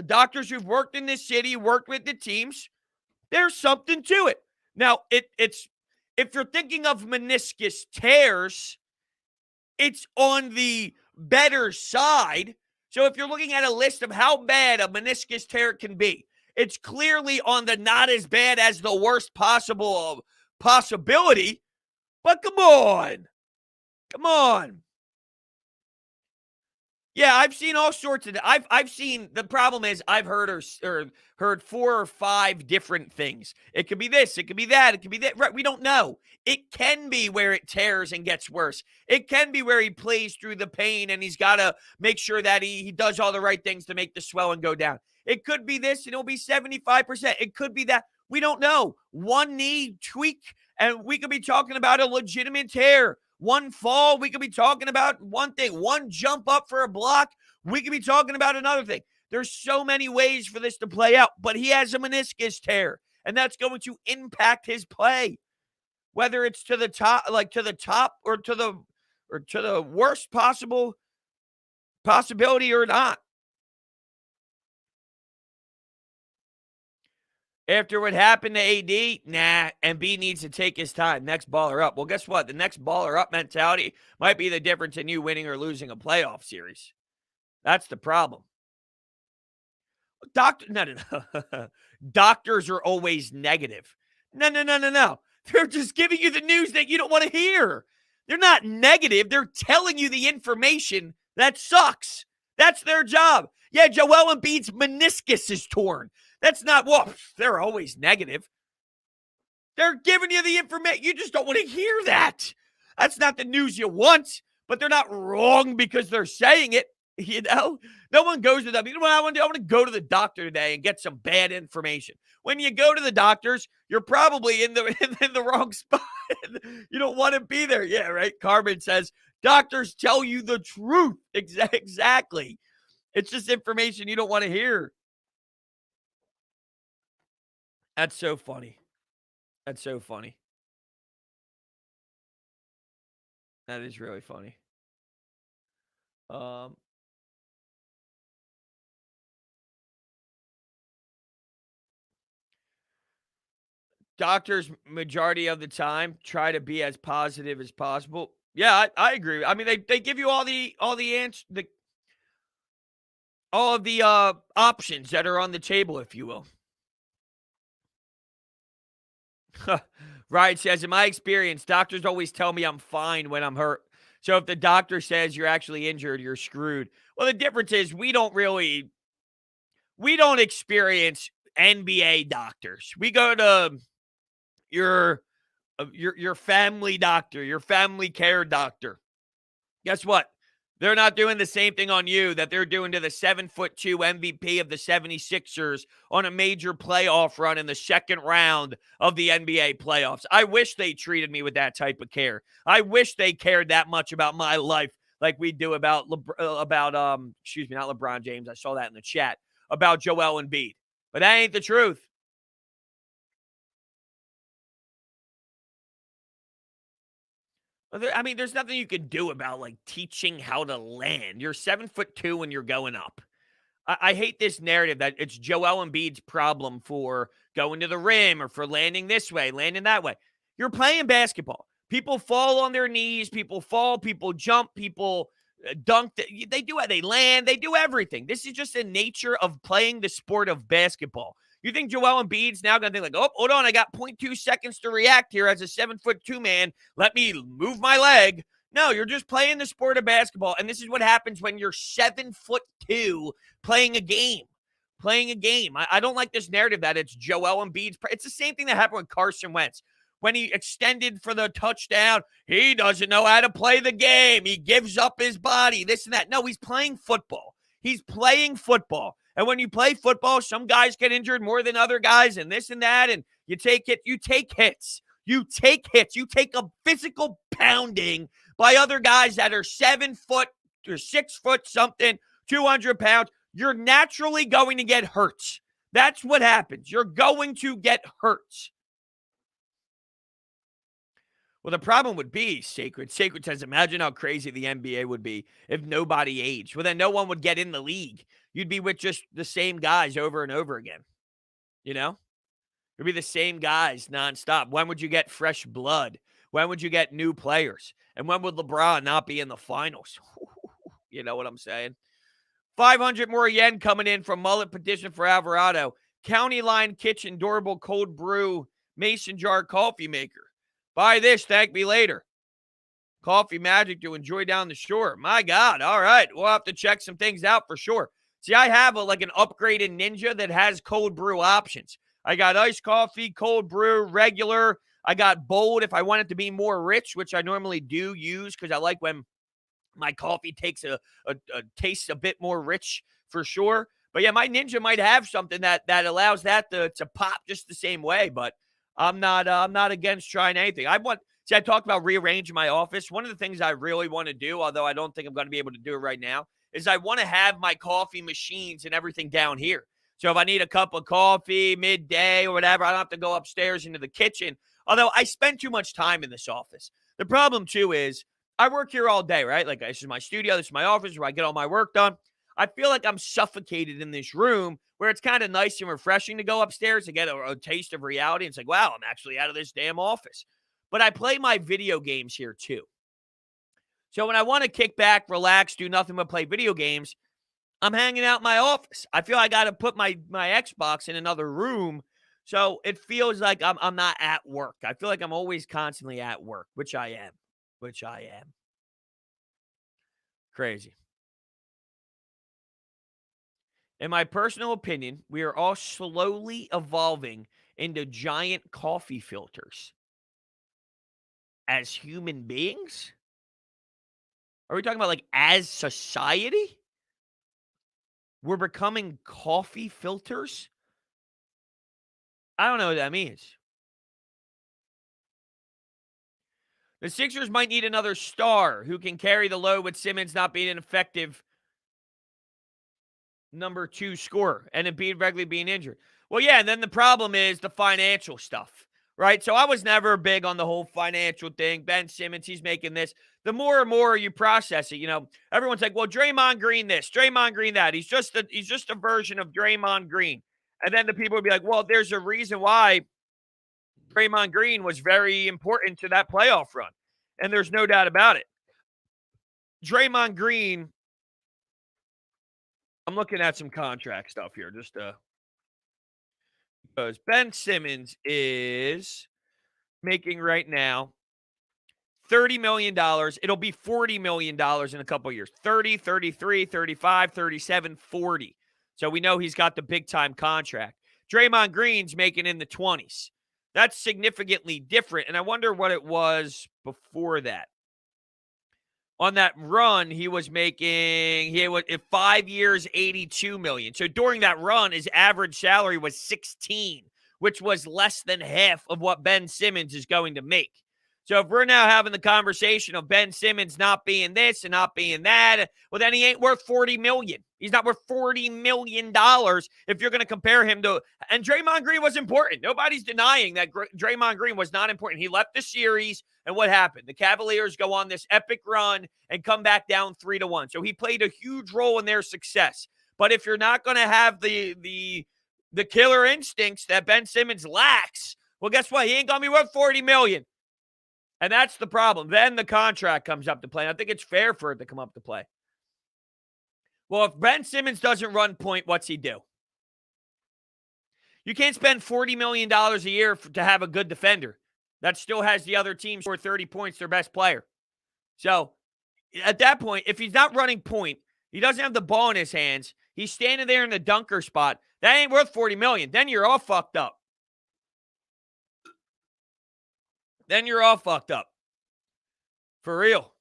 doctors who've worked in this city, worked with the teams, there's something to it. Now, it's if you're thinking of meniscus tears, it's on the better side. So if you're looking at a list of how bad a meniscus tear can be, it's clearly on the not as bad as the worst possible possibility. But come on. Come on. Yeah, I've seen all sorts of I've seen, the problem is I've heard or heard 4 or 5 different things. It could be this, it could be that, it could be that. Right, we don't know. It can be where it tears and gets worse. It can be where he plays through the pain and he's got to make sure that he does all the right things to make the swelling go down. It could be this and it'll be 75%. It could be that. We don't know. One knee tweak and we could be talking about a legitimate tear. One fall, we could be talking about one thing. One jump up for a block, we could be talking about another thing. There's so many ways for this to play out, but he has a meniscus tear, and that's going to impact his play, whether it's to the top, or to the worst possible possibility or not. After what happened to AD, Embiid needs to take his time. Next baller up. Well, guess what? The next baller up mentality might be the difference in you winning or losing a playoff series. That's the problem. No. Doctors are always negative. No. They're just giving you the news that you don't want to hear. They're not negative. They're telling you the information that sucks. That's their job. Yeah, Joel Embiid's meniscus is torn. That's not, well, they're always negative. They're giving you the information. You just don't want to hear that. That's not the news you want, but they're not wrong because they're saying it. You know, no one goes to them. You know what I want to do? I want to go to the doctor today and get some bad information. When you go to the doctors, you're probably in the in the wrong spot. You don't want to be there. Yeah, right. Carmen says doctors tell you the truth. Exactly. It's just information you don't want to hear. That's so funny. That's so funny. That is really funny. Um, Doctors, majority of the time, try to be as positive as possible. Yeah, I agree. I mean, they give you all the all of the options that are on the table, if you will. Ryan says, in my experience, doctors always tell me I'm fine when I'm hurt. So if the doctor says you're actually injured, you're screwed. Well, the difference is we don't experience NBA doctors. We go to your your family doctor, your family care doctor. Guess what? They're not doing the same thing on you that they're doing to the 7'2" MVP of the 76ers on a major playoff run in the second round of the NBA playoffs. I wish they treated me with that type of care. I wish they cared that much about my life like we do about excuse me, not LeBron James. I saw that in the chat about Joel Embiid. But that ain't the truth. I mean, there's nothing you can do about like teaching how to land. You're 7'2" when you're going up. I hate this narrative that it's Joel Embiid's problem for going to the rim or for landing this way, landing that way. You're playing basketball. People fall on their knees. People fall. People jump. People dunk. They do it. They land. They do everything. This is just the nature of playing the sport of basketball. You think Joel Embiid's now going to think like, oh, hold on, I got 0.2 seconds to react here as a 7'2" man. Let me move my leg. No, you're just playing the sport of basketball. And this is what happens when you're 7'2" playing a game. Playing a game. I don't like this narrative that it's Joel Embiid's. It's the same thing that happened with Carson Wentz. When he extended for the touchdown, he doesn't know how to play the game. He gives up his body, this and that. No, he's playing football. He's playing football. And when you play football, some guys get injured more than other guys and this and that. And you take it. You take hits. You take hits. You take a physical pounding by other guys that are 7 foot or 6 foot something, 200 pounds. You're naturally going to get hurt. That's what happens. You're going to get hurt. Well, the problem would be, Sacred says, imagine how crazy the NBA would be if nobody aged. Well, then no one would get in the league. You'd be with just the same guys over and over again. You know? It'd be the same guys nonstop. When would you get fresh blood? When would you get new players? And when would LeBron not be in the finals? You know what I'm saying? 500 more yen coming in from Mullet Petition for Alvarado. County Line Kitchen Durable Cold Brew Mason Jar Coffee Maker. Buy this, thank me later. Coffee magic to enjoy down the shore. My God, all right. We'll have to check some things out for sure. See, I have like an upgraded Ninja that has cold brew options. I got iced coffee, cold brew, regular. I got bold if I want it to be more rich, which I normally do use because I like when my coffee takes a tastes a bit more rich for sure. But yeah, my Ninja might have something that allows that to pop just the same way. But I'm not against trying anything. I talked about rearranging my office. One of the things I really want to do, although I don't think I'm going to be able to do it right now, is I want to have my coffee machines and everything down here. So if I need a cup of coffee midday or whatever, I don't have to go upstairs into the kitchen. Although I spend too much time in this office. The problem too is I work here all day, right? Like this is my studio, this is my office where I get all my work done. I feel like I'm suffocated in this room where it's kind of nice and refreshing to go upstairs to get a taste of reality. It's like, wow, I'm actually out of this damn office. But I play my video games here too. So when I want to kick back, relax, do nothing but play video games, I'm hanging out in my office. I feel I got to put my Xbox in another room. So it feels like I'm not at work. I feel like I'm always constantly at work, which I am. Crazy. In my personal opinion, we are all slowly evolving into giant coffee filters as human beings. Are we talking about like as society? We're becoming coffee filters? I don't know what that means. The Sixers might need another star who can carry the load with Simmons not being an effective number 2 scorer and Embiid regularly being injured. Well, yeah, and then the problem is the financial stuff, right? So I was never big on the whole financial thing. Ben Simmons, he's making this. The more and more you process it, everyone's like, well, Draymond Green this, Draymond Green that. He's just a version of Draymond Green. And then the people would be like, well, there's a reason why Draymond Green was very important to that playoff run. And there's no doubt about it. Draymond Green, I'm looking at some contract stuff here just because Ben Simmons is making right now $30 million. It'll be $40 million in a couple of years. 30, 33, 35, 37, 40. So we know he's got the big time contract. Draymond Green's making in the 20s. That's significantly different. And I wonder what it was before that. On that run, he was making, 5 years, $82 million. So during that run, his average salary was 16, which was less than half of what Ben Simmons is going to make. So if we're now having the conversation of Ben Simmons not being this and not being that, well, then he ain't worth $40 million. He's not worth $40 million if you're going to compare him to, and Draymond Green was important. Nobody's denying that Draymond Green was not important. He left the series, and what happened? The Cavaliers go on this epic run and come back down 3-1. So he played a huge role in their success. But if you're not going to have the killer instincts that Ben Simmons lacks, well, guess what? He ain't going to be worth $40 million. And that's the problem. Then the contract comes up to play. And I think it's fair for it to come up to play. Well, if Ben Simmons doesn't run point, what's he do? You can't spend $40 million a year to have a good defender that still has the other team score 30 points, their best player. So at that point, if he's not running point, he doesn't have the ball in his hands, he's standing there in the dunker spot, that ain't worth $40 million. Then you're all fucked up. For real.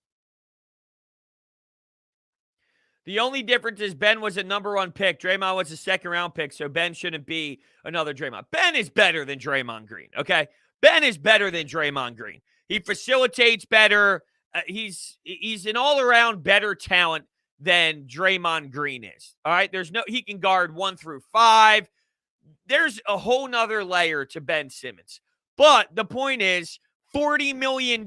The only difference is Ben was a number 1 pick. Draymond was a second-round pick, so Ben shouldn't be another Draymond. Ben is better than Draymond Green, okay? Ben is better than Draymond Green. He facilitates better. He's an all-around better talent than Draymond Green is, all right? He can guard 1 through 5. There's a whole nother layer to Ben Simmons. But the point is, $40 million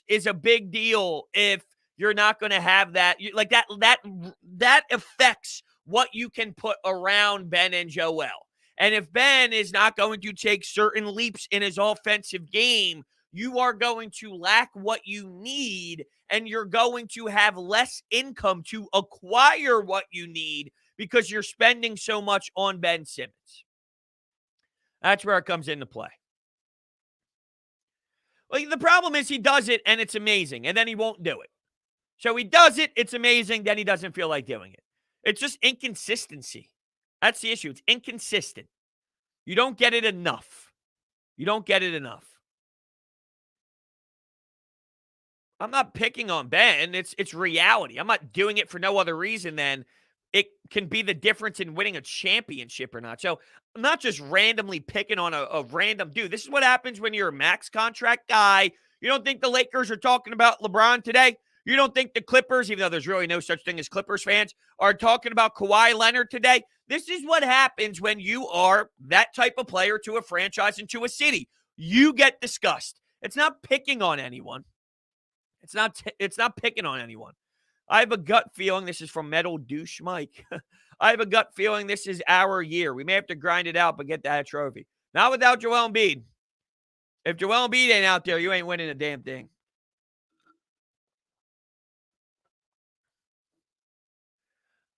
is a big deal if you're not going to have that. Like that affects what you can put around Ben and Joel. And if Ben is not going to take certain leaps in his offensive game, you are going to lack what you need, and you're going to have less income to acquire what you need because you're spending so much on Ben Simmons. That's where it comes into play. Like, the problem is he does it, and it's amazing, and then he won't do it. So he does it, it's amazing, then he doesn't feel like doing it. It's just inconsistency. That's the issue. It's inconsistent. You don't get it enough. I'm not picking on Ben. It's reality. I'm not doing it for no other reason than it can be the difference in winning a championship or not. So I'm not just randomly picking on a random dude. This is what happens when you're a max contract guy. You don't think the Lakers are talking about LeBron today? You don't think the Clippers, even though there's really no such thing as Clippers fans, are talking about Kawhi Leonard today? This is what happens when you are that type of player to a franchise and to a city. You get discussed. It's not picking on anyone. It's not picking on anyone. I have a gut feeling, this is from Metal Douche Mike. I have a gut feeling this is our year. We may have to grind it out, but get that trophy. Not without Joel Embiid. If Joel Embiid ain't out there, you ain't winning a damn thing.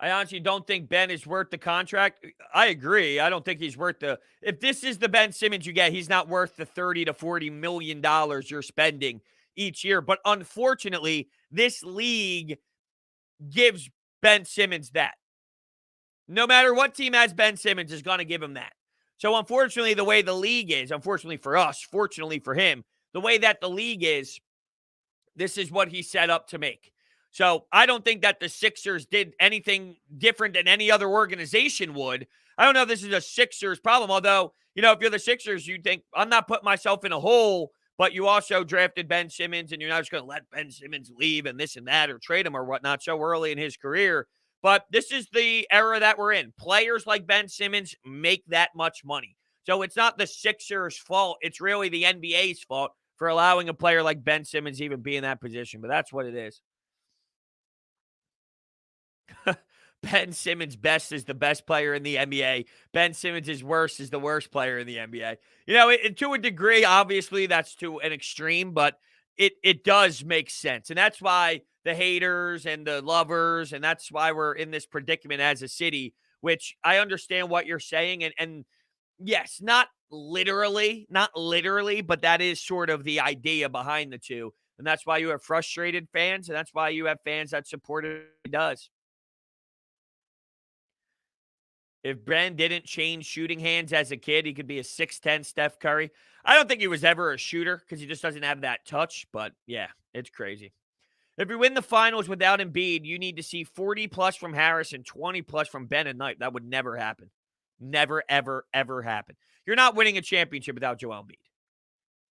I honestly don't think Ben is worth the contract. I agree. I don't think he's worth if this is the Ben Simmons you get, he's not worth the $30 to $40 million you're spending each year. But unfortunately, this league gives Ben Simmons that. No matter what team has Ben Simmons is going to give him that. So unfortunately, the way the league is, unfortunately for us, fortunately for him, the way that the league is, this is what he set up to make. So I don't think that the Sixers did anything different than any other organization would. I don't know if this is a Sixers problem, although, if you're the Sixers, you think, I'm not putting myself in a hole, but you also drafted Ben Simmons, and you're not just going to let Ben Simmons leave and this and that or trade him or whatnot so early in his career. But this is the era that we're in. Players like Ben Simmons make that much money. So it's not the Sixers' fault. It's really the NBA's fault for allowing a player like Ben Simmons even be in that position. But that's what it is. Ben Simmons' best is the best player in the NBA. Ben Simmons' worst is the worst player in the NBA. To a degree, obviously, that's to an extreme, but it does make sense. And that's why the haters and the lovers, and that's why we're in this predicament as a city, which I understand what you're saying. And yes, not literally, but that is sort of the idea behind the two. And that's why you have frustrated fans, and that's why you have fans that support it. It does. If Ben didn't change shooting hands as a kid, he could be a 6'10 Steph Curry. I don't think he was ever a shooter because he just doesn't have that touch. But yeah, it's crazy. If you win the finals without Embiid, you need to see 40 plus from Harris and 20 plus from Ben and Knight. That would never happen. Never, ever, ever happen. You're not winning a championship without Joel Embiid.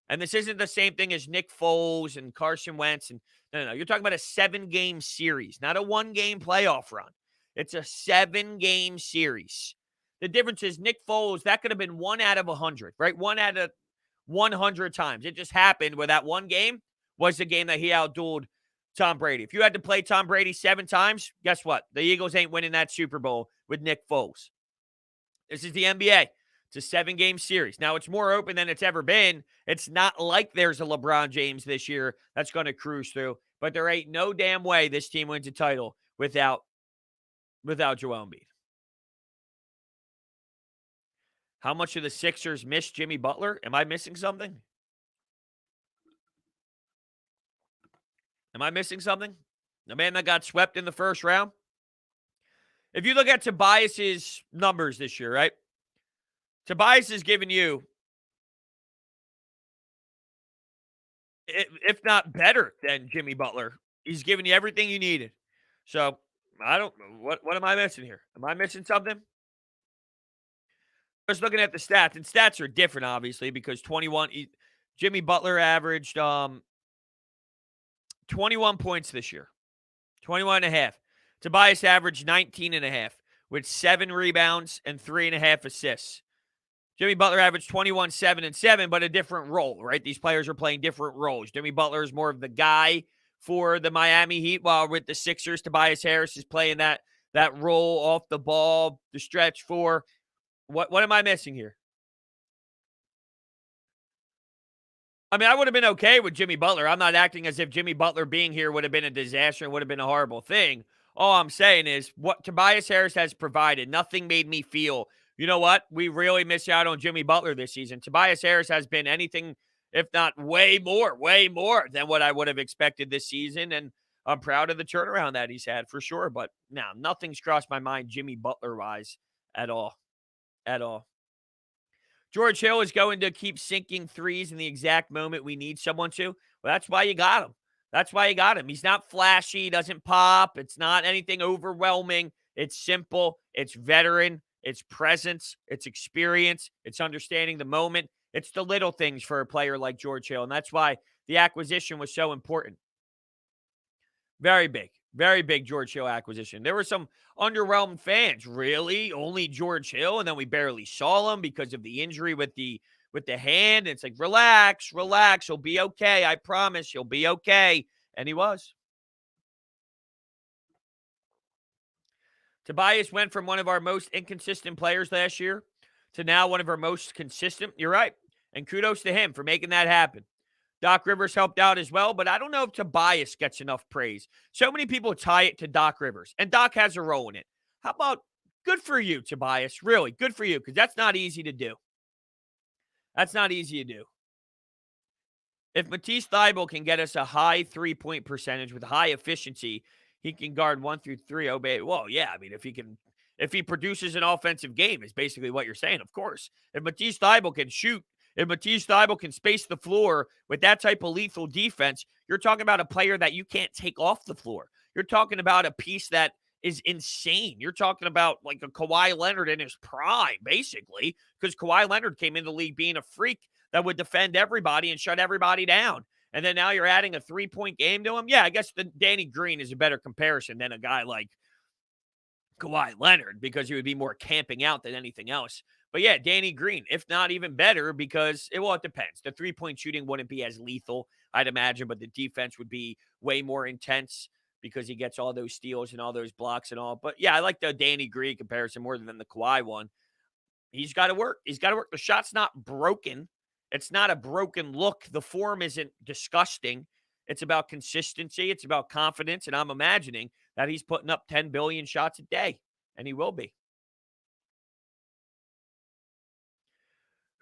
And this isn't the same thing as Nick Foles and Carson Wentz. And no. You're talking about a 7-game series, not a 1-game playoff run. It's a 7-game series. The difference is Nick Foles, that could have been 1 out of 100, right? 1 out of 100 times. It just happened where that one game was the game that he outdueled Tom Brady. If you had to play Tom Brady 7 times, guess what? The Eagles ain't winning that Super Bowl with Nick Foles. This is the NBA. It's a 7-game series. Now, it's more open than it's ever been. It's not like there's a LeBron James this year that's going to cruise through. But there ain't no damn way this team wins a title without Joel Embiid. How much of the Sixers miss Jimmy Butler? Am I missing something? Am I missing something? The man that got swept in the first round? If you look at Tobias's numbers this year, right? Tobias is giving you, if not better than Jimmy Butler. He's giving you everything you needed. So, I don't know. What am I missing here? Am I missing something? Just looking at the stats, and stats are different, obviously, because Jimmy Butler averaged 21 points this year, 21 and a half. Tobias averaged 19 and a half with 7 rebounds and 3.5 assists. Jimmy Butler averaged 21, 7, and 7, but a different role, right? These players are playing different roles. Jimmy Butler is more of the guy for the Miami Heat, while with the Sixers, Tobias Harris is playing that role off the ball, the stretch four. What am I missing here? I mean, I would have been okay with Jimmy Butler. I'm not acting as if Jimmy Butler being here would have been a disaster and would have been a horrible thing. All I'm saying is what Tobias Harris has provided, nothing made me feel, you know what? We really miss out on Jimmy Butler this season. Tobias Harris has been anything, if not way more than what I would have expected this season. And I'm proud of the turnaround that he's had for sure. But no, nothing's crossed my mind Jimmy Butler-wise at all. At all. George Hill is going to keep sinking threes in the exact moment we need someone to. Well, that's why you got him. That's why you got him. He's not flashy, he doesn't pop. It's not anything overwhelming. It's simple. It's veteran. It's presence. It's experience. It's understanding the moment. It's the little things for a player like George Hill. And that's why the acquisition was so important. Very big. Very big George Hill acquisition. There were some underwhelmed fans. Really? Only George Hill? And then we barely saw him because of the injury with the hand. And it's like, relax. He'll be okay. I promise he'll be okay. And he was. Tobias went from one of our most inconsistent players last year to now one of our most consistent. You're right. And kudos to him for making that happen. Doc Rivers helped out as well, but I don't know if Tobias gets enough praise. So many people tie it to Doc Rivers, and Doc has a role in it. How about good for you, Tobias? Really, good for you, because that's not easy to do. That's not easy to do. If Matisse Thybulle can get us a high 3-point percentage with high efficiency, he can guard 1 through 3. Oh, baby. Well, yeah. I mean, if if he produces an offensive game, is basically what you're saying, of course. If Matisse Thybulle can shoot, if Matisse Thybulle can space the floor with that type of lethal defense, you're talking about a player that you can't take off the floor. You're talking about a piece that is insane. You're talking about like a Kawhi Leonard in his prime, basically, because Kawhi Leonard came into the league being a freak that would defend everybody and shut everybody down. And then now you're adding a three-point game to him. Yeah, I guess the Danny Green is a better comparison than a guy like Kawhi Leonard because he would be more camping out than anything else. But yeah, Danny Green, if not even better, because it depends. The three-point shooting wouldn't be as lethal, I'd imagine, but the defense would be way more intense because he gets all those steals and all those blocks and all. But yeah, I like the Danny Green comparison more than the Kawhi one. He's got to work. He's got to work. The shot's not broken. It's not a broken look. The form isn't disgusting. It's about consistency. It's about confidence. And I'm imagining that he's putting up 10 billion shots a day, and he will be.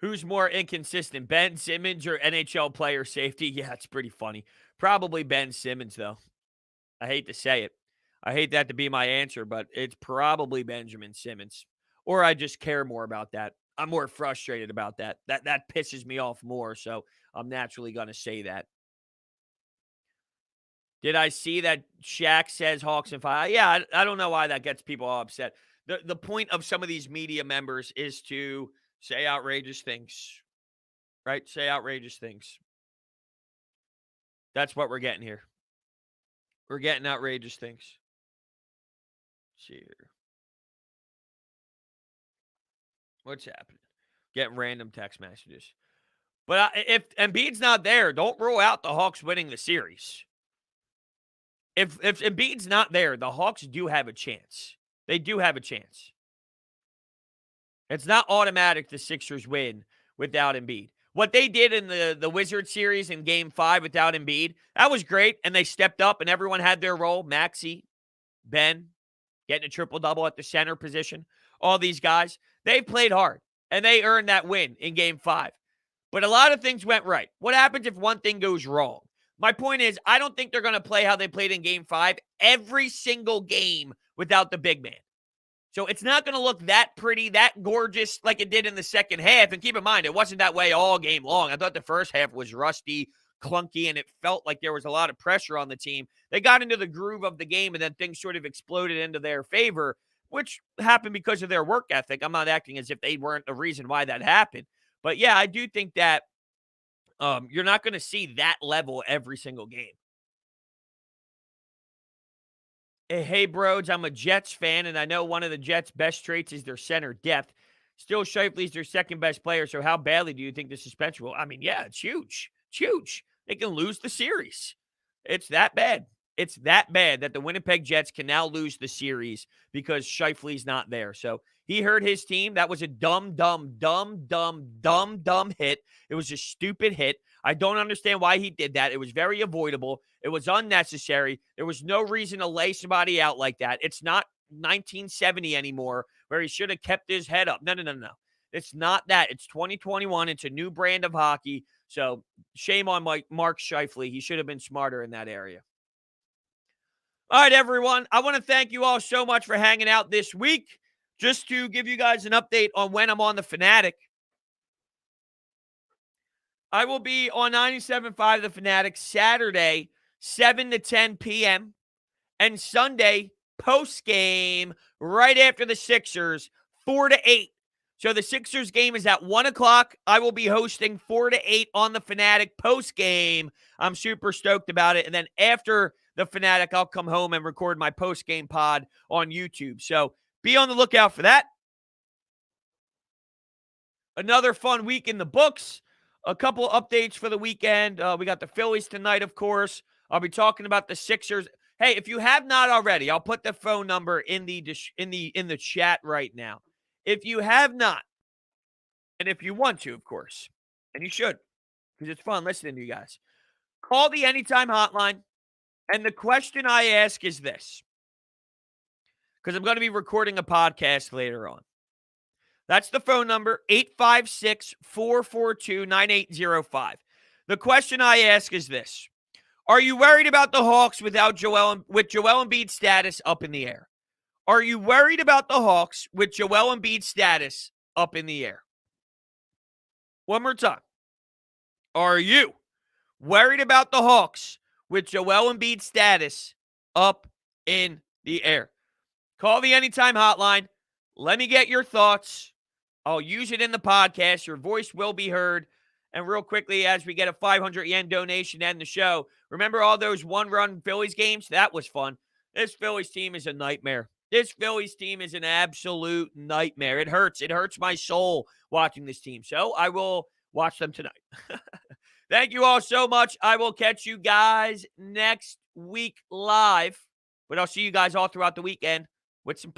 Who's more inconsistent, Ben Simmons or NHL player safety? Yeah, it's pretty funny. Probably Ben Simmons, though. I hate to say it. I hate that to be my answer, but it's probably Benjamin Simmons. Or I just care more about that. I'm more frustrated about that. That pisses me off more, so I'm naturally going to say that. Did I see that Shaq says Hawks and 5? Yeah, I don't know why that gets people all upset. The point of some of these media members is to say outrageous things, right? Say outrageous things. That's what we're getting here. We're getting outrageous things. Let's see here. What's happening? Getting random text messages. But if Embiid's not there, don't rule out the Hawks winning the series. If Embiid's not there, the Hawks do have a chance. They do have a chance. It's not automatic the Sixers win without Embiid. What they did in the Wizards series in Game 5 without Embiid, that was great, and they stepped up, and everyone had their role. Maxey, Ben, getting a triple-double at the center position. All these guys, they played hard, and they earned that win in Game 5. But a lot of things went right. What happens if one thing goes wrong? My point is, I don't think they're going to play how they played in Game 5 every single game without the big man. So it's not going to look that pretty, that gorgeous like it did in the second half. And keep in mind, it wasn't that way all game long. I thought the first half was rusty, clunky, and it felt like there was a lot of pressure on the team. They got into the groove of the game, and then things sort of exploded into their favor, which happened because of their work ethic. I'm not acting as if they weren't the reason why that happened. But yeah, I do think that you're not going to see that level every single game. Hey, Brodes, I'm a Jets fan, and I know one of the Jets' best traits is their center depth. Still, Shifley's their second best player, so how badly do you think the suspension will? I mean, yeah, it's huge. It's huge. They can lose the series. It's that bad. It's that bad that the Winnipeg Jets can now lose the series because Shifley's not there. So he hurt his team. That was a dumb hit. It was a stupid hit. I don't understand why he did that. It was very avoidable. It was unnecessary. There was no reason to lay somebody out like that. It's not 1970 anymore where he should have kept his head up. No. It's not that. It's 2021. It's a new brand of hockey. So shame on Mark Scheifele. He should have been smarter in that area. All right, everyone. I want to thank you all so much for hanging out this week. Just to give you guys an update on when I'm on the Fanatic. I will be on 97.5 The Fanatic Saturday, 7 to 10 p.m. and Sunday post-game right after the Sixers, 4 to 8. So the Sixers game is at 1 o'clock. I will be hosting 4 to 8 on the Fanatic post-game. I'm super stoked about it. And then after the Fanatic, I'll come home and record my post-game pod on YouTube. So be on the lookout for that. Another fun week in the books. A couple updates for the weekend. We got the Phillies tonight, of course. I'll be talking about the Sixers. Hey, if you have not already, I'll put the phone number in the chat right now. If you have not, and if you want to, of course, and you should, because it's fun listening to you guys, call the Anytime hotline. And the question I ask is this, because I'm going to be recording a podcast later on. That's the phone number, 856-442-9805. The question I ask is this. Are you worried about the Hawks with Joel Embiid's status up in the air? Are you worried about the Hawks with Joel Embiid's status up in the air? One more time. Are you worried about the Hawks with Joel Embiid's status up in the air? Call the Anytime hotline. Let me get your thoughts. I'll use it in the podcast. Your voice will be heard. And real quickly, as we get a 500 yen donation to end the show, remember all those one-run Phillies games? That was fun. This Phillies team is a nightmare. This Phillies team is an absolute nightmare. It hurts. It hurts my soul watching this team. So I will watch them tonight. Thank you all so much. I will catch you guys next week live. But I'll see you guys all throughout the weekend with some